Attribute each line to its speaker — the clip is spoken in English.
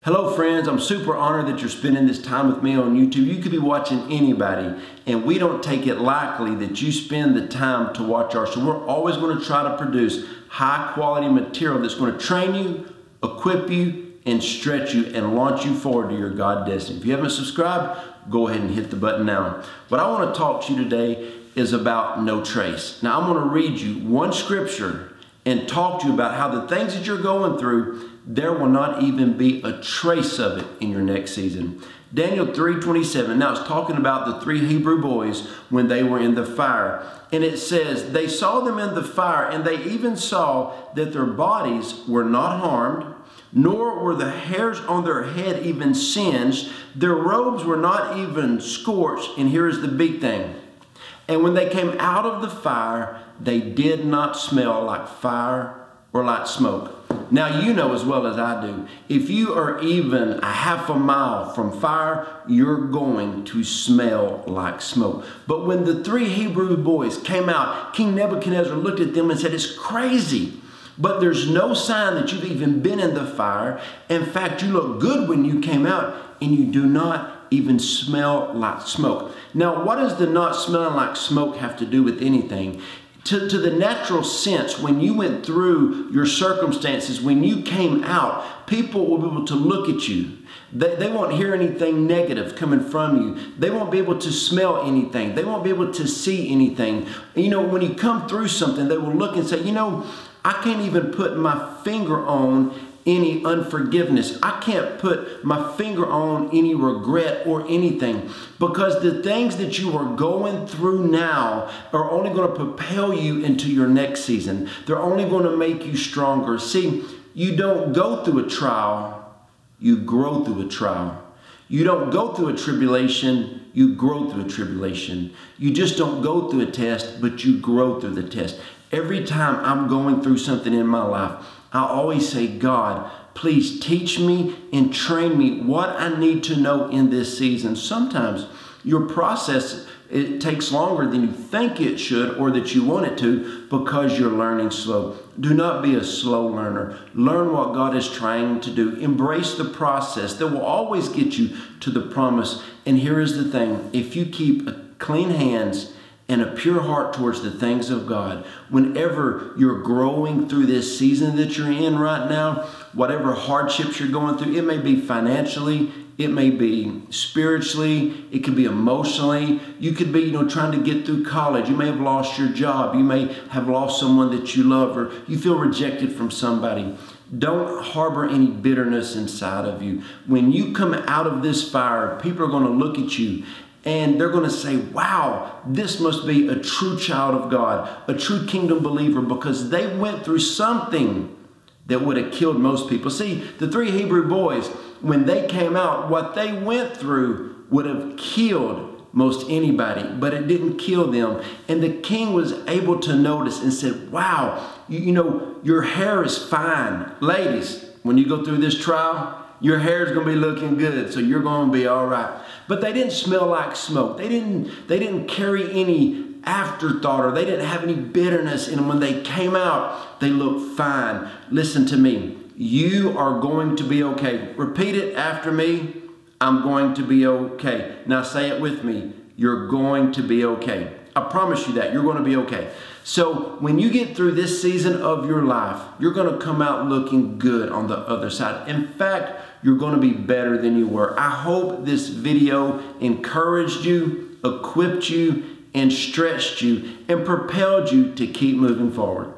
Speaker 1: Hello friends, I'm super honored that you're spending this time with me on YouTube. You could be watching anybody, and we don't take it lightly that you spend the time to watch ours. So we're always going to try to produce high quality material that's going to train you, equip you, and stretch you and launch you forward to your God destiny. If you haven't subscribed, go ahead and hit the button now. What I want to talk to you today is about no trace. Now I'm going to read you one scripture and talk to you about how the things that you're going through, there will not even be a trace of it in your next season. Daniel 3:27, now it's talking about the three Hebrew boys when they were in the fire. And it says, they saw them in the fire, and they even saw that their bodies were not harmed, nor were the hairs on their head even singed. Their robes were not even scorched. And here is the big thing. And when they came out of the fire, they did not smell like fire or like smoke. Now you know as well as I do, if you are even a half a mile from fire, you're going to smell like smoke. But when the three Hebrew boys came out, King Nebuchadnezzar looked at them and said, it's crazy, but there's no sign that you've even been in the fire. In fact, you look good when you came out, and you do not even smell like smoke. Now, what does the not smelling like smoke have to do with anything? To the natural sense, when you went through your circumstances, when you came out, people will be able to look at you. They won't hear anything negative coming from you. They won't be able to smell anything. They won't be able to see anything. You know, when you come through something, they will look and say, you know, I can't even put my finger on any unforgiveness. I can't put my finger on any regret or anything, because the things that you are going through now are only going to propel you into your next season. They're only going to make you stronger. See, you don't go through a trial, you grow through a trial. You don't go through a tribulation, you grow through a tribulation. You just don't go through a test, but you grow through the test. Every time I'm going through something in my life, I always say, God, please teach me and train me what I need to know in this season. Sometimes your process, it takes longer than you think it should or that you want it to, because you're learning slow. Do not be a slow learner. Learn what God is trying to do. Embrace the process that will always get you to the promise. And here is the thing. If you keep clean hands and a pure heart towards the things of God, whenever you're growing through this season that you're in right now, whatever hardships you're going through, it may be financially, it may be spiritually, it could be emotionally, you could be, trying to get through college, you may have lost your job, you may have lost someone that you love, or you feel rejected from somebody. Don't harbor any bitterness inside of you. When you come out of this fire, people are going to look at you and they're going to say, wow, this must be a true child of God, a true kingdom believer, because they went through something that would have killed most people. See, the three Hebrew boys, when they came out, what they went through would have killed most anybody, but it didn't kill them. And the king was able to notice and said, wow, your hair is fine. Ladies, when you go through this trial, your hair is going to be looking good, so you're going to be all right. But they didn't smell like smoke. They didn't carry any afterthought, or they didn't have any bitterness in them. When they came out, they looked fine. Listen to me. You are going to be okay. Repeat it after me. I'm going to be okay. Now say it with me. You're going to be okay. I promise you that. You're going to be okay. So when you get through this season of your life, you're going to come out looking good on the other side. In fact, you're going to be better than you were. I hope this video encouraged you, equipped you, and stretched you, and propelled you to keep moving forward.